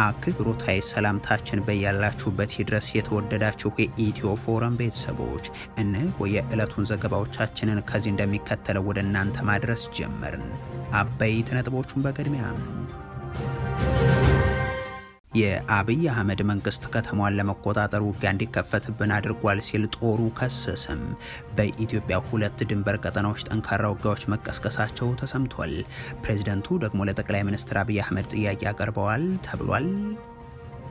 አክብሮታዊ ሰላምታችን በያላችሁበት ይድረስ የተወደዳችሁ የኢትዮ ፎረም ቤተሰቦች፣ እነሆ የዕለቱን ዘገባዎቻችንን ከዚህ እንደሚከተለው ወደ እናንተ ማድረስ ጀመርን። አበይት ነጥቦቹን በቅድሚያ የአብይ አህመድ መንግስት ከተማዋን ለመቆጣጠር ውጊያ እንዲከፈትብን አድርጓል ሲል ጦሩ ከሰሰም። በኢትዮጵያ ሁለት ድንበር ቀጠናዎች ጠንካራ ውጊያዎች መቀስቀሳቸው ተሰምቷል። ፕሬዝደንቱ ደግሞ ለጠቅላይ ሚኒስትር አብይ አህመድ ጥያቄ አቀርበዋል ተብሏል።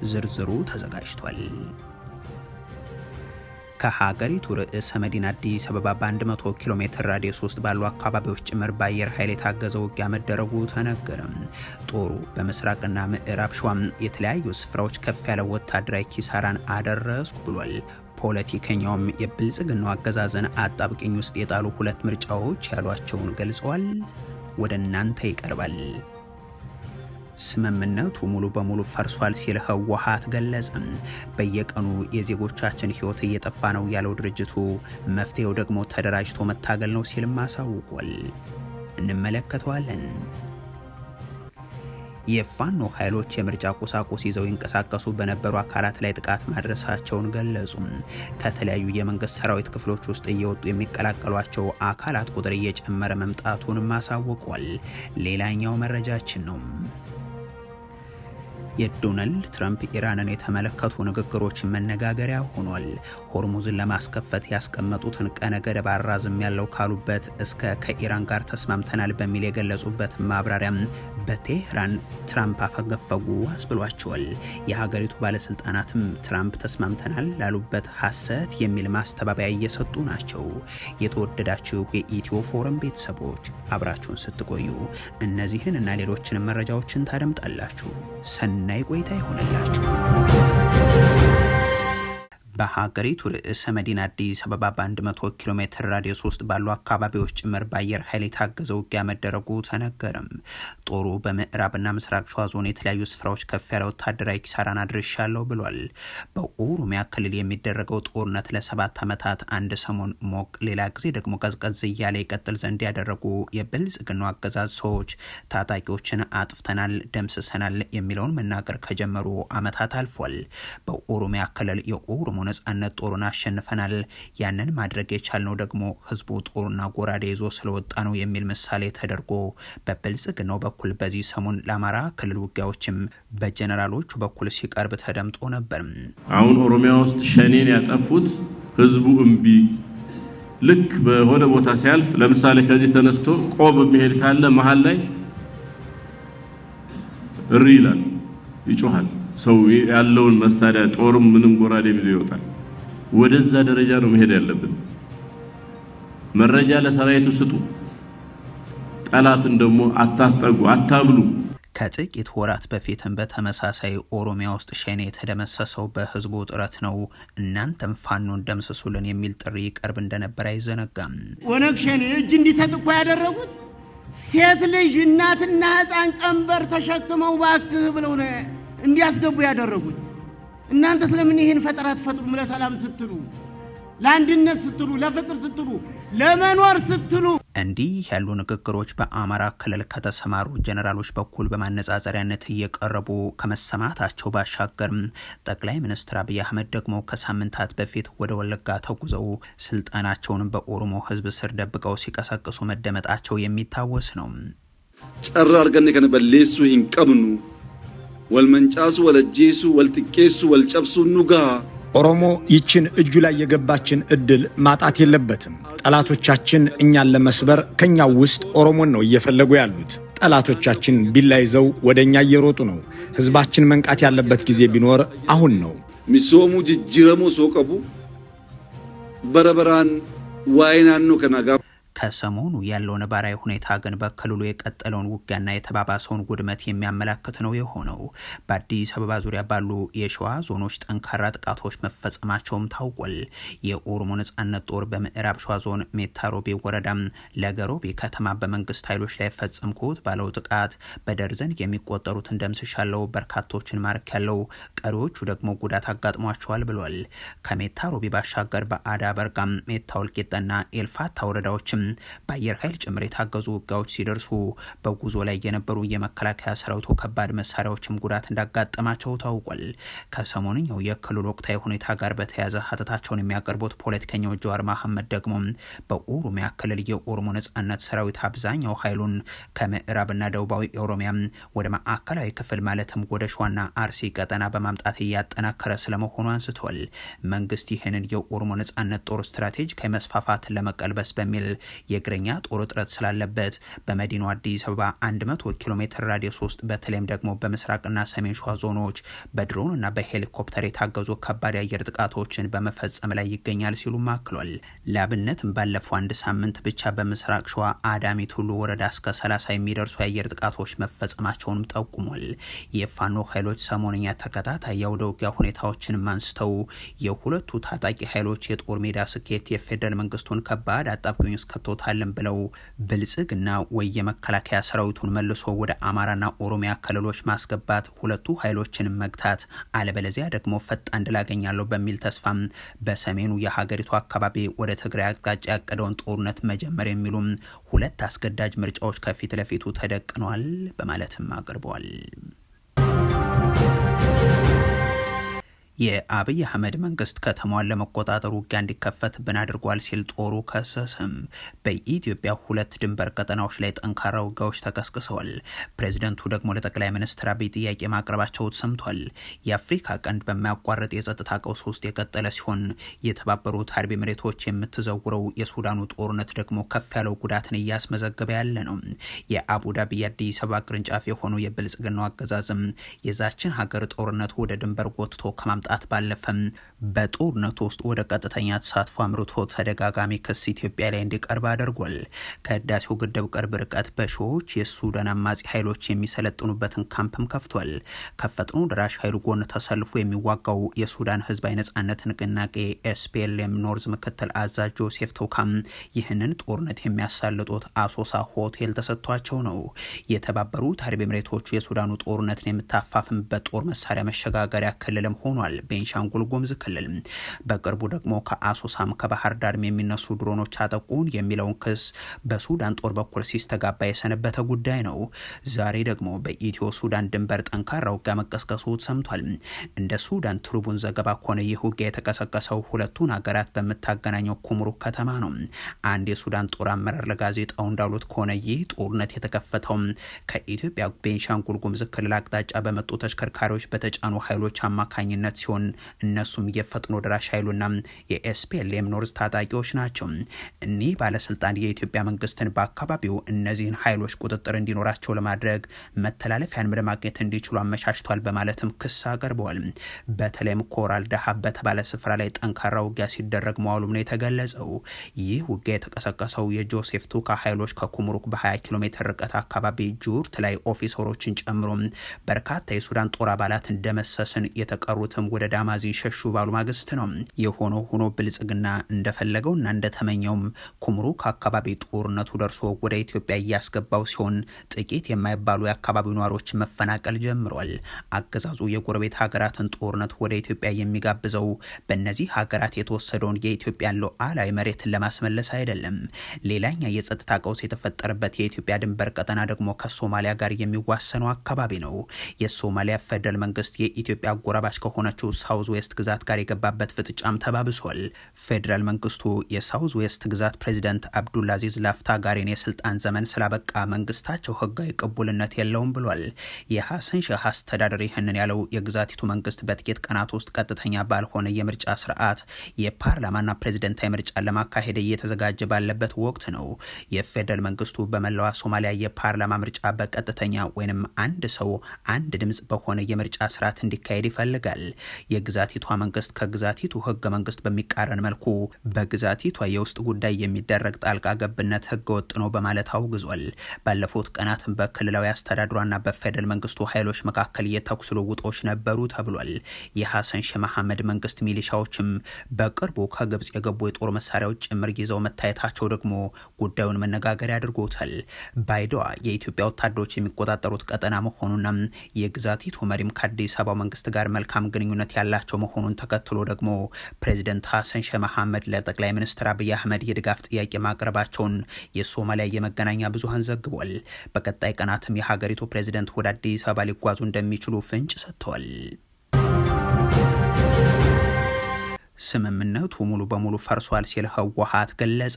ዝርዝሩ ተዘጋጅቷል። ከሀገሪቱ ርዕሰ መዲና አዲስ አበባ በ100 ኪሎ ሜትር ራዲየስ ውስጥ ባሉ አካባቢዎች ጭምር በአየር ኃይል የታገዘ ውጊያ መደረጉ ተነገረም። ጦሩ በምስራቅና ምዕራብ ሸዋም የተለያዩ ስፍራዎች ከፍ ያለ ወታደራዊ ኪሳራን አደረስኩ ብሏል። ፖለቲከኛውም የብልጽግናው አገዛዝን አጣብቂኝ ውስጥ የጣሉ ሁለት ምርጫዎች ያሏቸውን ገልጸዋል። ወደ እናንተ ይቀርባል። ስምምነቱ ሙሉ በሙሉ ፈርሷል ሲል ህወሓት ገለጸ። በየቀኑ የዜጎቻችን ህይወት እየጠፋ ነው ያለው ድርጅቱ መፍትሄው ደግሞ ተደራጅቶ መታገል ነው ሲልም አሳውቋል። እንመለከተዋለን። የፋኖ ኃይሎች የምርጫ ቁሳቁስ ይዘው ይንቀሳቀሱ በነበሩ አካላት ላይ ጥቃት ማድረሳቸውን ገለጹ። ከተለያዩ የመንግስት ሰራዊት ክፍሎች ውስጥ እየወጡ የሚቀላቀሏቸው አካላት ቁጥር እየጨመረ መምጣቱንም አሳውቋል። ሌላኛው መረጃችን ነው። የዶናልድ ትራምፕ ኢራንን የተመለከቱ ንግግሮች መነጋገሪያ ሆኗል። ሆርሙዝን ለማስከፈት ያስቀመጡትን ቀነ ገደብ አራዝም ያለው ካሉበት እስከ ከኢራን ጋር ተስማምተናል በሚል የገለጹበት ማብራሪያም በቴህራን ትራምፕ አፈገፈጉ አስብሏቸዋል። የሀገሪቱ ባለስልጣናትም ትራምፕ ተስማምተናል ላሉበት ሐሰት የሚል ማስተባበያ እየሰጡ ናቸው። የተወደዳችሁ የኢትዮ ፎረም ቤተሰቦች አብራችሁን ስትቆዩ እነዚህን እና ሌሎችንም መረጃዎችን ታደምጣላችሁ። ሰናይ ቆይታ ይሆንላችሁ። በሀገሪቱ ርዕሰ መዲና አዲስ አበባ በ100 ኪሎ ሜትር ራዲየስ ውስጥ ባሉ አካባቢዎች ጭምር በአየር ኃይል የታገዘ ውጊያ መደረጉ ተነገረም። ጦሩ በምዕራብና ምስራቅ ሸዋ ዞን የተለያዩ ስፍራዎች ከፍ ያለ ወታደራዊ ኪሳራን አድርሻለሁ ብሏል። በኦሮሚያ ክልል የሚደረገው ጦርነት ለ7 ዓመታት አንድ ሰሞን ሞቅ ሌላ ጊዜ ደግሞ ቀዝቀዝ እያለ ይቀጥል ዘንድ ያደረጉ የብልጽግናው አገዛዝ ሰዎች ታጣቂዎችን አጥፍተናል፣ ደምስሰናል የሚለውን መናገር ከጀመሩ ዓመታት አልፏል። በኦሮሚያ ክልል የኦሮሞ ነጻነት ጦሩን አሸንፈናል፣ ያንን ማድረግ የቻልነው ደግሞ ህዝቡ ጦርና ጎራዴ ይዞ ስለወጣ ነው የሚል ምሳሌ ተደርጎ በብልጽግናው በኩል በዚህ ሰሞን ለአማራ ክልል ውጊያዎችም በጀነራሎቹ በኩል ሲቀርብ ተደምጦ ነበር። አሁን ኦሮሚያ ውስጥ ሸኔን ያጠፉት ህዝቡ እምቢ ልክ በሆነ ቦታ ሲያልፍ ለምሳሌ ከዚህ ተነስቶ ቆብ የሚሄድ ካለ መሃል ላይ እሪ ይላል፣ ይጮሃል። ሰው ያለውን መሳሪያ ጦርም ምንም ጎራዴ ይዞ ይወጣል። ወደዛ ደረጃ ነው መሄድ ያለብን። መረጃ ለሰራዊቱ ስጡ፣ ጠላትን ደግሞ አታስጠጉ፣ አታብሉ። ከጥቂት ወራት በፊትም በተመሳሳይ ኦሮሚያ ውስጥ ሸኔ የተደመሰሰው በህዝቡ ጥረት ነው፣ እናንተም ፋኖን ደምስሱልን የሚል ጥሪ ይቀርብ እንደነበር አይዘነጋም። ወነግ ሸኔ እጅ እንዲሰጥ እኮ ያደረጉት ሴት ልጅ እናትና ህፃን ቀንበር ተሸክመው ባክህ ብለው ነው እንዲያስገቡ ያደረጉት። እናንተ ስለምን ይሄን ፈጠራ ተፈጥሩ? ለሰላም ስትሉ፣ ለአንድነት ስትሉ፣ ለፍቅር ስትሉ፣ ለመኖር ስትሉ እንዲህ ያሉ ንግግሮች በአማራ ክልል ከተሰማሩ ጀነራሎች በኩል በማነጻጸሪያነት እየቀረቡ ከመሰማታቸው ባሻገር ጠቅላይ ሚኒስትር አብይ አህመድ ደግሞ ከሳምንታት በፊት ወደ ወለጋ ተጉዘው ስልጣናቸውን በኦሮሞ ህዝብ ስር ደብቀው ሲቀሰቅሱ መደመጣቸው የሚታወስ ነው። ጨራ አርገን ከነበሌሱ ይንቀብኑ ወልመንጫሱ ወለጄሱ ወልጥቄሱ ወልጨብሱ ኑጋ ኦሮሞ ይችን እጁ ላይ የገባችን እድል ማጣት የለበትም። ጠላቶቻችን እኛን ለመስበር ከኛው ውስጥ ኦሮሞን ነው እየፈለጉ ያሉት። ጠላቶቻችን ቢላ ይዘው ወደኛ እየሮጡ ነው። ህዝባችን መንቃት ያለበት ጊዜ ቢኖር አሁን ነው። ሚሶሙ ጅጅረሙ ሶቀቡ በረበራን ዋይናኑ ከናጋ ከሰሞኑ ያለው ነባራዊ ሁኔታ ግን በክልሉ የቀጠለውን ውጊያና የተባባሰውን ውድመት የሚያመላክት ነው የሆነው። በአዲስ አበባ ዙሪያ ባሉ የሸዋ ዞኖች ጠንካራ ጥቃቶች መፈጸማቸውም ታውቋል። የኦሮሞ ነጻነት ጦር በምዕራብ ሸዋ ዞን ሜታሮቤ ወረዳም ለገሮቤ ከተማ በመንግስት ኃይሎች ላይ ፈጸምኩት ባለው ጥቃት በደርዘን የሚቆጠሩትን ደምስሻለው፣ በርካቶችን ማርክ ያለው፣ ቀሪዎቹ ደግሞ ጉዳት አጋጥሟቸዋል ብሏል። ከሜታሮቤ ባሻገር በአዳ በርጋም፣ ሜታ ወልቂጤና ኤልፋታ ወረዳዎችም በአየር ኃይል ጭምር የታገዙ ውጊያዎች ሲደርሱ በጉዞ ላይ የነበሩ የመከላከያ ሰራዊቱ ከባድ መሳሪያዎችም ጉዳት እንዳጋጠማቸው ታውቋል። ከሰሞንኛው የክልል ወቅታዊ ሁኔታ ጋር በተያያዘ ሀተታቸውን የሚያቀርቡት ፖለቲከኛው ጀዋር መሐመድ ደግሞ በኦሮሚያ ክልል የኦሮሞ ነጻነት ሰራዊት አብዛኛው ኃይሉን ከምዕራብና ደቡባዊ ኦሮሚያ ወደ ማዕከላዊ ክፍል ማለትም ወደ ሸዋና አርሲ ቀጠና በማምጣት እያጠናከረ ስለመሆኑ አንስቷል። መንግስት ይህንን የኦሮሞ ነጻነት ጦር ስትራቴጂካዊ መስፋፋት ለመቀልበስ በሚል የእግረኛ ጦር እጥረት ስላለበት በመዲናው አዲስ አበባ 100 ኪሎ ሜትር ራዲየስ ውስጥ በተለይም ደግሞ በምስራቅና ሰሜን ሸዋ ዞኖች በድሮንና በሄሊኮፕተር የታገዙ ከባድ የአየር ጥቃቶችን በመፈጸም ላይ ይገኛል ሲሉም አክሏል። ለአብነትም ባለፈው አንድ ሳምንት ብቻ በምስራቅ ሸዋ አዳሚ ቱሉ ወረዳ እስከ 30 የሚደርሱ የአየር ጥቃቶች መፈጸማቸውንም ጠቁሟል። የፋኖ ኃይሎች ሰሞንኛ ተከታታይ የአውደ ውጊያ ሁኔታዎችንም አንስተው የሁለቱ ታጣቂ ኃይሎች የጦር ሜዳ ስኬት የፌደራል መንግስቱን ከባድ አጣብቂኝ ውስጥ ከቶታልን ብለው ብልጽግና ወይ የመከላከያ ሰራዊቱን መልሶ ወደ አማራና ኦሮሚያ ክልሎች ማስገባት፣ ሁለቱ ኃይሎችን መግታት፣ አለበለዚያ ደግሞ ፈጣን ድል አገኛለሁ በሚል ተስፋም በሰሜኑ የሀገሪቱ አካባቢ ወደ ትግራይ አቅጣጫ ያቀደውን ጦርነት መጀመር የሚሉም ሁለት አስገዳጅ ምርጫዎች ከፊት ለፊቱ ተደቅነዋል በማለትም አቅርበዋል። የአብይ አህመድ መንግስት ከተማዋን ለመቆጣጠር ውጊያ እንዲከፈትብን አድርጓል ሲል ጦሩ ከሰሰም። በኢትዮጵያ ሁለት ድንበር ቀጠናዎች ላይ ጠንካራ ውጊያዎች ተቀስቅሰዋል። ፕሬዚደንቱ ደግሞ ለጠቅላይ ሚኒስትር አብይ ጥያቄ ማቅረባቸው ሰምቷል። የአፍሪካ ቀንድ በማያቋርጥ የጸጥታ ቀውስ ውስጥ የቀጠለ ሲሆን የተባበሩት አረብ ኤሚሬቶች የምትዘውረው የሱዳኑ ጦርነት ደግሞ ከፍ ያለው ጉዳትን እያስመዘገበ ያለ ነው። የአቡዳቢ የአዲስ አበባ ቅርንጫፍ የሆኑ የብልጽግናው አገዛዝም የዛችን ሀገር ጦርነት ወደ ድንበር ጎትቶ ከማምጣት ባለፈም በጦርነቱ ውስጥ ወደ ቀጥተኛ ተሳትፎ አምርቶ ተደጋጋሚ ክስ ኢትዮጵያ ላይ እንዲቀርብ አድርጓል። ከህዳሴው ግድብ ቅርብ ርቀት በሺዎች የሱዳን አማጺ ኃይሎች የሚሰለጥኑበትን ካምፕም ከፍቷል። ከፈጥኖ ደራሽ ኃይሉ ጎን ተሰልፎ የሚዋጋው የሱዳን ህዝባዊ ነጻነት ንቅናቄ ኤስፒኤልኤም ኖርዝ ምክትል አዛዥ ጆሴፍ ቶካም ይህንን ጦርነት የሚያሳልጡት አሶሳ ሆቴል ተሰጥቷቸው ነው። የተባበሩት አረብ ኤሚሬቶች የሱዳኑ ጦርነትን የምታፋፍምበት ጦር መሳሪያ መሸጋገሪያ ክልልም ሆኗል። ቤንሻንጉል ጉሙዝ ክልል በቅርቡ ደግሞ ከአሶሳም ከባህር ዳርም የሚነሱ ድሮኖች አጠቁን የሚለውን ክስ በሱዳን ጦር በኩል ሲስተጋባ የሰነበተ ጉዳይ ነው። ዛሬ ደግሞ በኢትዮ ሱዳን ድንበር ጠንካራ ውጊያ መቀስቀሱ ሰምቷል። እንደ ሱዳን ትሪቡን ዘገባ ከሆነ ይህ ውጊያ የተቀሰቀሰው ሁለቱን ሀገራት በምታገናኘው ኩምሩክ ከተማ ነው። አንድ የሱዳን ጦር አመራር ለጋዜጣው እንዳሉት ከሆነ ይህ ጦርነት የተከፈተው ከኢትዮጵያ ቤንሻንጉል ጉሙዝ ክልል አቅጣጫ በመጡ ተሽከርካሪዎች በተጫኑ ኃይሎች አማካኝነት ሲሆን እነሱም የፈጥኖ ደራሽ ኃይሉና የኤስፒኤልኤም ኖርዝ ታጣቂዎች ናቸው። እኒህ ባለስልጣን የኢትዮጵያ መንግስትን በአካባቢው እነዚህን ኃይሎች ቁጥጥር እንዲኖራቸው ለማድረግ መተላለፊያን ለማግኘት እንዲችሉ አመቻችቷል በማለትም ክስ አቀርበዋል። በተለይም ኮራል ዳሃብ በተባለ ስፍራ ላይ ጠንካራ ውጊያ ሲደረግ መዋሉም ነው የተገለጸው። ይህ ውጊያ የተቀሰቀሰው የጆሴፍ ቱካ ኃይሎች ከኩምሩክ በ20 ኪሎ ሜትር ርቀት አካባቢ ጁርት ላይ ኦፊሰሮችን ጨምሮ በርካታ የሱዳን ጦር አባላት እንደመሰስን የተቀሩትም ወደ ዳማዚን ሸሹ ባሉ ማግስት ነው። የሆኖ ሆኖ ብልጽግና እንደፈለገውና እንደተመኘውም ኩምሩክ አካባቢ ጦርነቱ ደርሶ ወደ ኢትዮጵያ እያስገባው ሲሆን ጥቂት የማይባሉ የአካባቢው ነዋሪዎች መፈናቀል ጀምሯል። አገዛዙ የጎረቤት ሀገራትን ጦርነት ወደ ኢትዮጵያ የሚጋብዘው በእነዚህ ሀገራት የተወሰደውን የኢትዮጵያን ሉዓላዊ መሬትን ለማስመለስ አይደለም። ሌላኛ የጸጥታ ቀውስ የተፈጠረበት የኢትዮጵያ ድንበር ቀጠና ደግሞ ከሶማሊያ ጋር የሚዋሰነው አካባቢ ነው። የሶማሊያ ፌደራል መንግስት የኢትዮጵያ አጎራባች ከሆነችው ሳውዝ ዌስት ግዛት ጋር የገባበት ፍጥጫም ተባብሷል። ፌደራል መንግስቱ የሳውዝ ዌስት ግዛት ፕሬዚደንት አብዱልአዚዝ ላፍታጋሪን የስልጣን ዘመን ስላበቃ መንግስታቸው ህጋዊ ቅቡልነት የለውም ብሏል። የሐሰን ሼህ አስተዳደር ይህንን ያለው የግዛቲቱ መንግስት በጥቂት ቀናት ውስጥ ቀጥተኛ ባልሆነ የምርጫ ስርዓት የፓርላማና ፕሬዚደንታዊ ምርጫ ለማካሄድ እየተዘጋጀ ባለበት ወቅት ነው። የፌደራል መንግስቱ በመላዋ ሶማሊያ የፓርላማ ምርጫ በቀጥተኛ ወይንም አንድ ሰው አንድ ድምጽ በሆነ የምርጫ ስርዓት እንዲካሄድ ይፈልጋል። የግዛቲቷ መንግስት ከግዛቲቱ ህገ መንግስት በሚቃረን መልኩ በግዛቲቷ የውስጥ ጉዳይ የሚደረግ ጣልቃ ገብነት ህገ ወጥ ነው በማለት አውግዟል። ባለፉት ቀናትም በክልላዊ አስተዳድሯና በፌደራል መንግስቱ ኃይሎች መካከል የተኩስ ልውውጦች ነበሩ ተብሏል። የሐሰን ሼህ መሐመድ መንግስት ሚሊሻዎችም በቅርቡ ከግብጽ የገቡ የጦር መሳሪያዎች ጭምር ይዘው መታየታቸው ደግሞ ጉዳዩን መነጋገሪያ አድርጎታል። ባይዶዋ የኢትዮጵያ ወታደሮች የሚቆጣጠሩት ቀጠና መሆኑና የግዛቲቱ መሪም ከአዲስ አበባ መንግስት ጋር መልካም ግንኙነት ግንኙነት ያላቸው መሆኑን ተከትሎ ደግሞ ፕሬዚደንት ሐሰን ሼህ መሐመድ ለጠቅላይ ሚኒስትር አብይ አህመድ የድጋፍ ጥያቄ ማቅረባቸውን የሶማሊያ የመገናኛ ብዙሃን ዘግቧል። በቀጣይ ቀናትም የሀገሪቱ ፕሬዚደንት ወደ አዲስ አበባ ሊጓዙ እንደሚችሉ ፍንጭ ሰጥተዋል። ስምምነቱ ሙሉ በሙሉ ፈርሷል ሲል ህወሓት ገለጸ።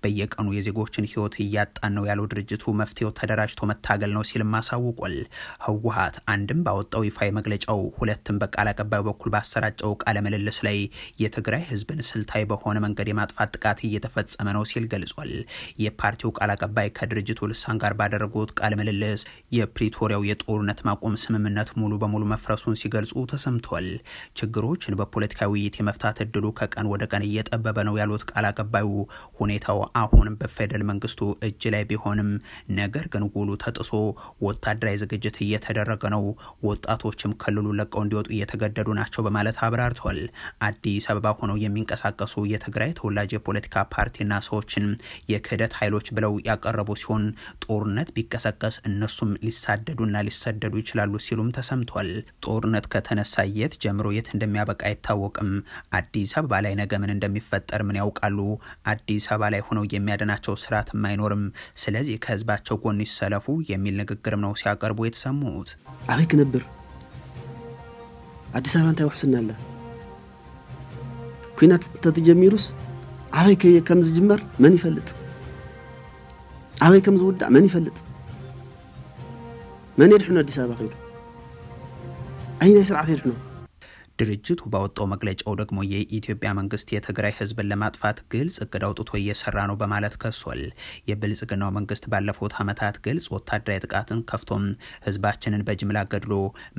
በየቀኑ የዜጎችን ህይወት እያጣን ነው ያለው ድርጅቱ መፍትሄው ተደራጅቶ መታገል ነው ሲልም አሳውቋል። ህወሓት አንድም ባወጣው ይፋዊ መግለጫው ሁለትም በቃል አቀባዩ በኩል ባሰራጨው ቃለ ምልልስ ላይ የትግራይ ህዝብን ስልታዊ በሆነ መንገድ የማጥፋት ጥቃት እየተፈጸመ ነው ሲል ገልጿል። የፓርቲው ቃል አቀባይ ከድርጅቱ ልሳን ጋር ባደረጉት ቃለ ምልልስ የፕሪቶሪያው የጦርነት ማቆም ስምምነት ሙሉ በሙሉ መፍረሱን ሲገልጹ ተሰምቷል። ችግሮችን በፖለቲካዊ ውይይት የመፍታት እድሉ ከቀን ወደ ቀን እየጠበበ ነው ያሉት ቃል አቀባዩ ሁኔታው አሁንም በፌደራል መንግስቱ እጅ ላይ ቢሆንም ነገር ግን ውሉ ተጥሶ ወታደራዊ ዝግጅት እየተደረገ ነው፣ ወጣቶችም ክልሉ ለቀው እንዲወጡ እየተገደዱ ናቸው በማለት አብራርተዋል። አዲስ አበባ ሆነው የሚንቀሳቀሱ የትግራይ ተወላጅ የፖለቲካ ፓርቲና ሰዎችን የክህደት ኃይሎች ብለው ያቀረቡ ሲሆን ጦርነት ቢቀሰቀስ እነሱም ሊሳደዱና ሊሰደዱ ይችላሉ ሲሉም ተሰምቷል። ጦርነት ከተነሳ የት ጀምሮ የት እንደሚያበቃ አይታወቅም። አዲስ አበባ ላይ ነገ ምን እንደሚፈጠር ምን ያውቃሉ? አዲስ አበባ ላይ ሆነው የሚያድናቸው ስርዓትም አይኖርም። ስለዚህ ከህዝባቸው ጎን ይሰለፉ የሚል ንግግርም ነው ሲያቀርቡ የተሰሙት። አበይ ክነብር አዲስ አበባ እንታይ ውሕስና አለ ኩናት ተጀሚሩስ አበይ ከም ዝጅመር መን ይፈልጥ? አበይ ከም ዝውዳእ መን ይፈልጥ? መን ይድሕኑ አዲስ አበባ ኸይዱ አይናይ ስርዓት ይድሕኑ? ድርጅቱ ባወጣው መግለጫው ደግሞ የኢትዮጵያ መንግስት የትግራይ ህዝብን ለማጥፋት ግልጽ እቅድ አውጥቶ እየሰራ ነው በማለት ከሷል። የብልጽግናው መንግስት ባለፉት ዓመታት ግልጽ ወታደራዊ ጥቃትን ከፍቶም ህዝባችንን በጅምላ ገድሎ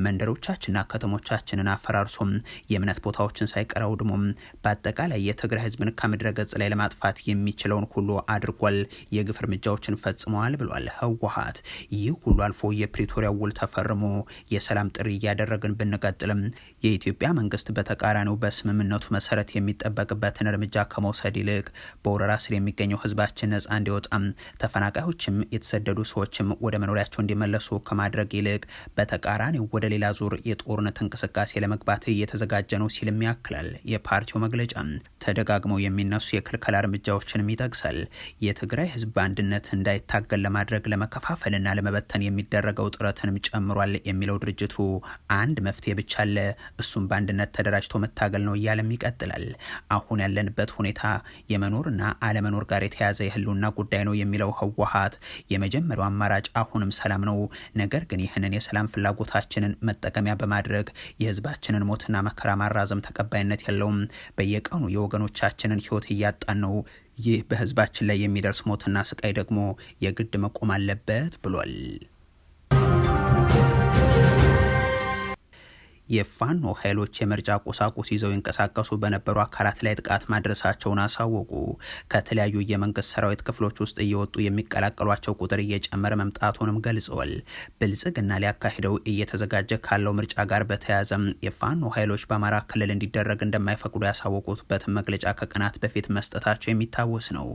መንደሮቻችንና ከተሞቻችንን አፈራርሶም የእምነት ቦታዎችን ሳይቀር አውድሞም በአጠቃላይ የትግራይ ህዝብን ከምድረ ገጽ ላይ ለማጥፋት የሚችለውን ሁሉ አድርጓል፣ የግፍ እርምጃዎችን ፈጽመዋል ብሏል ህወሓት። ይህ ሁሉ አልፎ የፕሪቶሪያ ውል ተፈርሞ የሰላም ጥሪ እያደረግን ብንቀጥልም የኢትዮጵያ መንግስት በተቃራኒው በስምምነቱ መሰረት የሚጠበቅበትን እርምጃ ከመውሰድ ይልቅ በወረራ ስር የሚገኘው ህዝባችን ነጻ እንዲወጣም ተፈናቃዮችም የተሰደዱ ሰዎችም ወደ መኖሪያቸው እንዲመለሱ ከማድረግ ይልቅ በተቃራኒው ወደ ሌላ ዙር የጦርነት እንቅስቃሴ ለመግባት እየተዘጋጀ ነው ሲልም ያክላል የፓርቲው መግለጫ። ተደጋግመው የሚነሱ የክልከላ እርምጃዎችንም ይጠቅሳል። የትግራይ ህዝብ በአንድነት እንዳይታገል ለማድረግ ለመከፋፈልና ለመበተን የሚደረገው ጥረትንም ጨምሯል የሚለው ድርጅቱ አንድ መፍትሄ ብቻ አለ፣ እሱም በአንድነት ተደራጅቶ መታገል ነው እያለም ይቀጥላል። አሁን ያለንበት ሁኔታ የመኖርና አለመኖር ጋር የተያዘ የህልውና ጉዳይ ነው የሚለው ህወሓት የመጀመሪያው አማራጭ አሁንም ሰላም ነው። ነገር ግን ይህንን የሰላም ፍላጎታችንን መጠቀሚያ በማድረግ የህዝባችንን ሞትና መከራ ማራዘም ተቀባይነት የለውም። በየቀኑ የወገኖቻችንን ህይወት እያጣን ነው። ይህ በህዝባችን ላይ የሚደርስ ሞትና ስቃይ ደግሞ የግድ መቆም አለበት ብሏል። የፋኖ ኃይሎች የምርጫ ቁሳቁስ ይዘው ይንቀሳቀሱ በነበሩ አካላት ላይ ጥቃት ማድረሳቸውን አሳወቁ። ከተለያዩ የመንግስት ሰራዊት ክፍሎች ውስጥ እየወጡ የሚቀላቀሏቸው ቁጥር እየጨመረ መምጣቱንም ገልጸዋል። ብልጽግና ሊያካሂደው እየተዘጋጀ ካለው ምርጫ ጋር በተያያዘም የፋኖ ኃይሎች በአማራ ክልል እንዲደረግ እንደማይፈቅዱ ያሳወቁበት መግለጫ ከቀናት በፊት መስጠታቸው የሚታወስ ነው።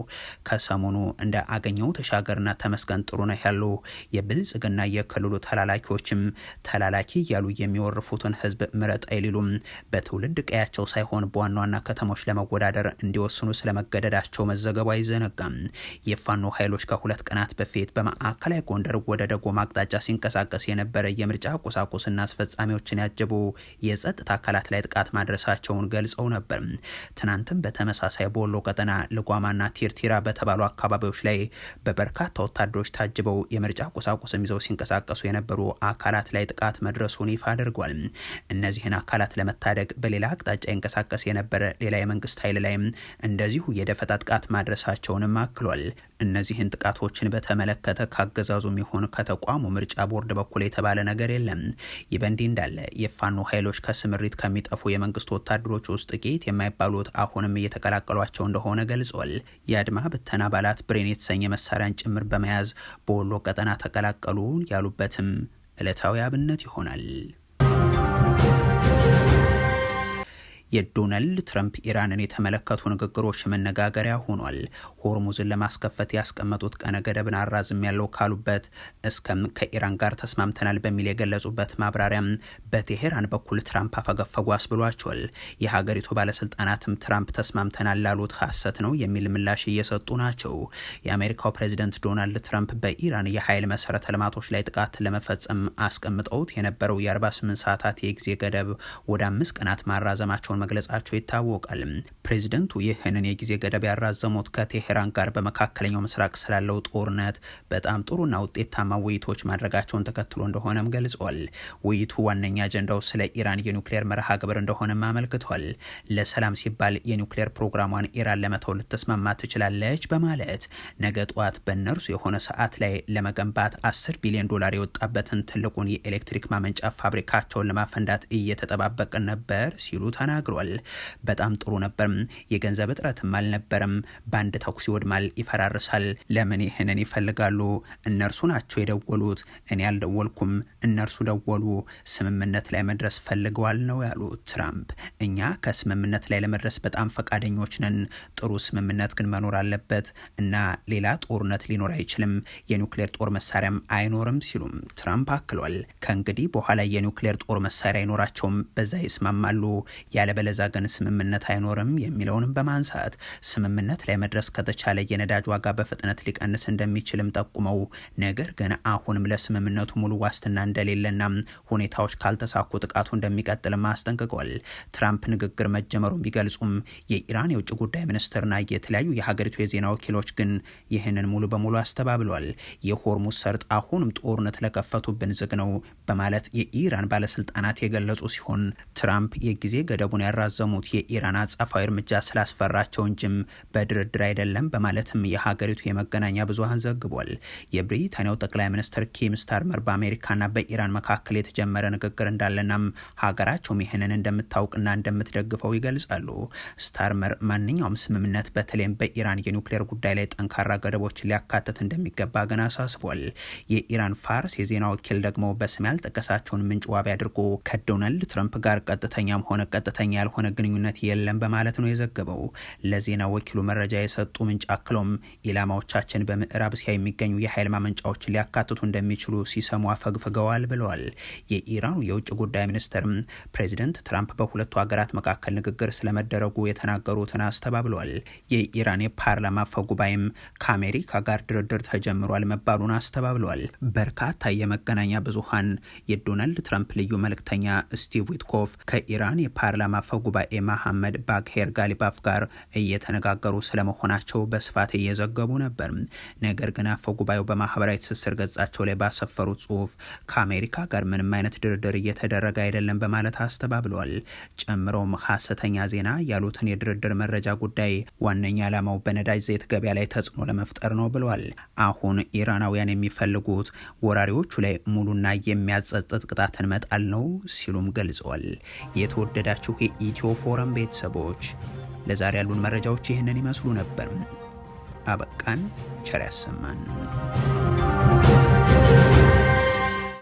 ከሰሞኑ እንደ አገኘው ተሻገርና ተመስገን ጥሩነህ ያሉ የብልጽግና የክልሉ ተላላኪዎችም ተላላኪ እያሉ የሚወርፉትን ህዝብ ምረጥ አይሉም በትውልድ ቀያቸው ሳይሆን በዋና ዋና ከተሞች ለመወዳደር እንዲወስኑ ስለመገደዳቸው መዘገቡ አይዘነጋም። የፋኖ ኃይሎች ከሁለት ቀናት በፊት በማዕከላዊ ጎንደር ወደ ደጎማ አቅጣጫ ሲንቀሳቀስ የነበረ የምርጫ ቁሳቁስና አስፈጻሚዎችን ያጀቡ የጸጥታ አካላት ላይ ጥቃት ማድረሳቸውን ገልጸው ነበር። ትናንትም በተመሳሳይ በወሎ ቀጠና ልጓማና ቲርቲራ በተባሉ አካባቢዎች ላይ በበርካታ ወታደሮች ታጅበው የምርጫ ቁሳቁስም ይዘው ሲንቀሳቀሱ የነበሩ አካላት ላይ ጥቃት መድረሱን ይፋ አድርጓል። እነዚህን አካላት ለመታደግ በሌላ አቅጣጫ ይንቀሳቀስ የነበረ ሌላ የመንግስት ኃይል ላይም እንደዚሁ የደፈጣ ጥቃት ማድረሳቸውንም አክሏል። እነዚህን ጥቃቶችን በተመለከተ ካገዛዙም ይሁን ከተቋሙ ምርጫ ቦርድ በኩል የተባለ ነገር የለም። ይህ በእንዲህ እንዳለ የፋኖ ኃይሎች ከስምሪት ከሚጠፉ የመንግስት ወታደሮች ውስጥ ጥቂት የማይባሉት አሁንም እየተቀላቀሏቸው እንደሆነ ገልጿል። የአድማ ብተና አባላት ብሬን የተሰኘ መሳሪያን ጭምር በመያዝ በወሎ ቀጠና ተቀላቀሉ ያሉበትም ዕለታዊ አብነት ይሆናል። የዶናልድ ትራምፕ ኢራንን የተመለከቱ ንግግሮች መነጋገሪያ ሆኗል። ሆርሙዝን ለማስከፈት ያስቀመጡት ቀነ ገደብን አራዝም ያለው ካሉበት እስከም ከኢራን ጋር ተስማምተናል በሚል የገለጹበት ማብራሪያም በቴሄራን በኩል ትራምፕ አፈገፈጉ አስብሏቸዋል። የሀገሪቱ ባለስልጣናትም ትራምፕ ተስማምተናል ላሉት ሐሰት ነው የሚል ምላሽ እየሰጡ ናቸው። የአሜሪካው ፕሬዚደንት ዶናልድ ትራምፕ በኢራን የኃይል መሰረተ ልማቶች ላይ ጥቃት ለመፈጸም አስቀምጠውት የነበረው የ48 ሰዓታት የጊዜ ገደብ ወደ 5 ቀናት ማራዘማቸውን መግለጻቸው ይታወቃል። ፕሬዚደንቱ ይህንን የጊዜ ገደብ ያራዘሙት ከቴሄራን ጋር በመካከለኛው ምስራቅ ስላለው ጦርነት በጣም ጥሩና ውጤታማ ውይይቶች ማድረጋቸውን ተከትሎ እንደሆነም ገልጿል። ውይይቱ ዋነኛ አጀንዳው ስለ ኢራን የኒውክሌር መርሃ ግብር እንደሆነም አመልክቷል። ለሰላም ሲባል የኒውክሌር ፕሮግራሟን ኢራን ለመተው ልትስማማ ትችላለች በማለት ነገ ጠዋት በእነርሱ የሆነ ሰዓት ላይ ለመገንባት $10 ቢሊዮን የወጣበትን ትልቁን የኤሌክትሪክ ማመንጫ ፋብሪካቸውን ለማፈንዳት እየተጠባበቅን ነበር ሲሉ ተናግሯል። በጣም ጥሩ ነበር። የገንዘብ እጥረትም አልነበረም። በአንድ ተኩስ ይወድማል፣ ይፈራርሳል። ለምን ይህንን ይፈልጋሉ? እነርሱ ናቸው የደወሉት፣ እኔ አልደወልኩም። እነርሱ ደወሉ። ስምምነት ላይ መድረስ ፈልገዋል ነው ያሉት ትራምፕ። እኛ ከስምምነት ላይ ለመድረስ በጣም ፈቃደኞች ነን። ጥሩ ስምምነት ግን መኖር አለበት እና ሌላ ጦርነት ሊኖር አይችልም። የኒውክሌር ጦር መሳሪያም አይኖርም ሲሉም ትራምፕ አክሏል። ከእንግዲህ በኋላ የኒውክሌር ጦር መሳሪያ አይኖራቸውም፣ በዛ ይስማማሉ። ያለበለዛ ግን ስምምነት አይኖርም የሚለውንም በማንሳት ስምምነት ላይ መድረስ ከተቻለ የነዳጅ ዋጋ በፍጥነት ሊቀንስ እንደሚችልም ጠቁመው ነገር ግን አሁንም ለስምምነቱ ሙሉ ዋስትና እንደሌለና ሁኔታዎች ካልተሳኩ ጥቃቱ እንደሚቀጥልም አስጠንቅቀዋል። ትራምፕ ንግግር መጀመሩን ቢገልጹም የኢራን የውጭ ጉዳይ ሚኒስትርና የተለያዩ የሀገሪቱ የዜና ወኪሎች ግን ይህንን ሙሉ በሙሉ አስተባብለዋል። የሆርሙዝ ሰርጥ አሁንም ጦርነት ለከፈቱብን ዝግ ነው በማለት የኢራን ባለስልጣናት የገለጹ ሲሆን ትራምፕ የጊዜ ገደቡን ያራዘሙት የኢራን አጸፋዊ እርምጃ ስላስፈራቸው እንጂም በድርድር አይደለም በማለትም የሀገሪቱ የመገናኛ ብዙሃን ዘግቧል። የብሪታንያው ጠቅላይ ሚኒስትር ኪም ስታርመር በአሜሪካና በኢራን መካከል የተጀመረ ንግግር እንዳለናም ሀገራቸውም ይህንን እንደምታውቅና እንደምትደግፈው ይገልጻሉ። ስታርመር ማንኛውም ስምምነት በተለይም በኢራን የኒውክሌር ጉዳይ ላይ ጠንካራ ገደቦችን ሊያካትት እንደሚገባ ግን አሳስቧል። የኢራን ፋርስ የዜና ወኪል ደግሞ በስም ያልጠቀሳቸውን ምንጭ ዋቢ አድርጎ ከዶናልድ ትራምፕ ጋር ቀጥተኛም ሆነ ቀጥተኛ ያልሆነ ግንኙነት የለም በማለት ነው የዘገበው። ለዜና ወኪሉ መረጃ የሰጡ ምንጭ አክሎም ኢላማዎቻችን በምዕራብ እስያ የሚገኙ የኃይል ማመንጫዎችን ሊያካትቱ እንደሚችሉ ሲሰሙ አፈግፍገዋል ብለዋል። የኢራኑ የውጭ ጉዳይ ሚኒስትርም ፕሬዚደንት ትራምፕ በሁለቱ ሀገራት መካከል ንግግር ስለመደረጉ የተናገሩትን አስተባብለዋል። የኢራን የፓርላማ አፈ ጉባኤም ከአሜሪካ ጋር ድርድር ተጀምሯል መባሉን አስተባብለዋል። በርካታ የመገናኛ ብዙሃን የዶናልድ ትራምፕ ልዩ መልእክተኛ ስቲቭ ዊትኮፍ ከኢራን የፓርላማ አፈ ጉባኤ መሐመድ ባግሄር ጋሊባፍ ጋር እየተነጋገሩ ስለመሆናቸው በስፋት እየዘገቡ ነበር። ነገር ግን አፈ ጉባኤው በማህበራዊ ትስስር ገጻቸው ላይ ባሰፈሩት ጽሁፍ ከአሜሪካ ጋር ምንም አይነት ድርድር እየተደረገ አይደለም በማለት አስተባብለዋል። ጨምሮም ሐሰተኛ ዜና ያሉትን የድርድር መረጃ ጉዳይ ዋነኛ ዓላማው በነዳጅ ዘይት ገበያ ላይ ተጽዕኖ ለመፍጠር ነው ብለዋል። አሁን ኢራናውያን የሚፈልጉት ወራሪዎቹ ላይ ሙሉና የሚያጸጥጥ ቅጣትን መጣል ነው ሲሉም ገልጸዋል። የተወደዳችሁ የኢትዮ ፎረም ቤተሰቦች ለዛሬ ያሉን መረጃዎች ይህንን ይመስሉ ነበር። አበቃን። ቸር ያሰማን።